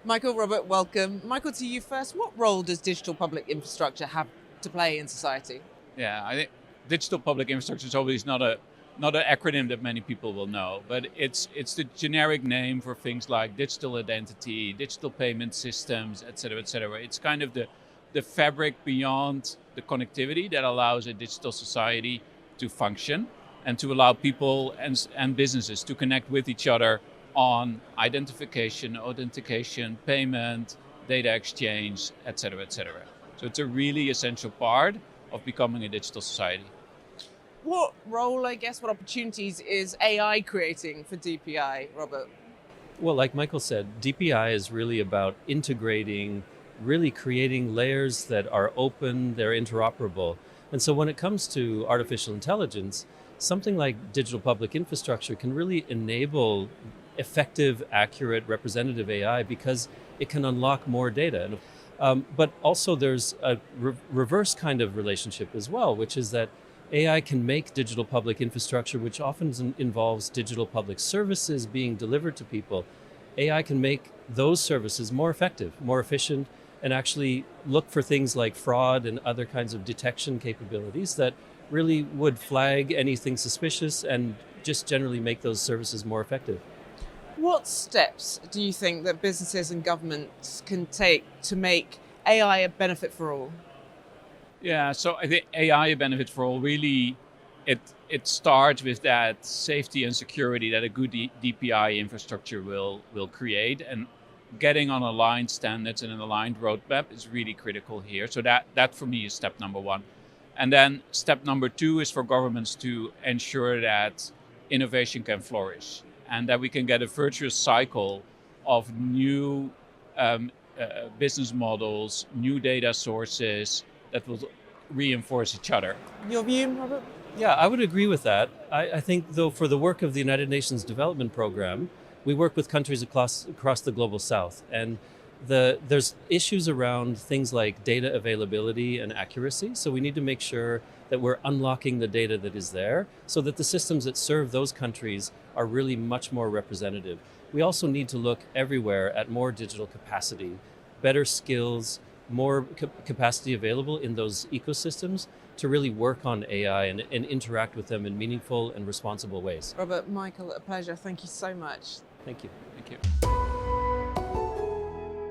Michael, Robert, welcome. Michael, to you first. What role does digital public infrastructure have to play in society? Yeah, I think digital public infrastructure is always not an acronym that many people will know, but it's the generic name for things like digital identity, digital payment systems, et cetera, et cetera. It's kind of the fabric beyond the connectivity that allows a digital society to function and to allow people and businesses to connect with each other on identification, authentication, payment, data exchange, et cetera, et cetera. So it's a really essential part of becoming a digital society. What role, I guess, what opportunities is AI creating for DPI, Robert? Well, like Michael said, DPI is really about integrating, really creating layers that are open, they're interoperable. And so when it comes to artificial intelligence, something like digital public infrastructure can really enable effective, accurate, representative AI because it can unlock more data. But also there's a reverse kind of relationship as well, which is that AI can make digital public infrastructure, which often involves digital public services being delivered to people. AI can make those services more effective, more efficient, and actually look for things like fraud and other kinds of detection capabilities that really would flag anything suspicious and just generally make those services more effective. What steps do you think that businesses and governments can take to make AI a benefit for all? Yeah, so I think AI benefit for all really it starts with that safety and security that a good DPI infrastructure will create, and getting on aligned standards and an aligned roadmap is really critical here. So that for me is step number one. And then step number two is for governments to ensure that innovation can flourish and that we can get a virtuous cycle of new business models, new data sources that will reinforce each other. Your view, Robert? Yeah, I would agree with that. I think, though, for the work of the United Nations Development Program, we work with countries across the global south. And there's issues around things like data availability and accuracy. So we need to make sure that we're unlocking the data that is there so that the systems that serve those countries are really much more representative. We also need to look everywhere at more digital capacity, better skills, more capacity available in those ecosystems to really work on AI and interact with them in meaningful and responsible ways. Robert, Michael, a pleasure. Thank you so much. Thank you. Thank you.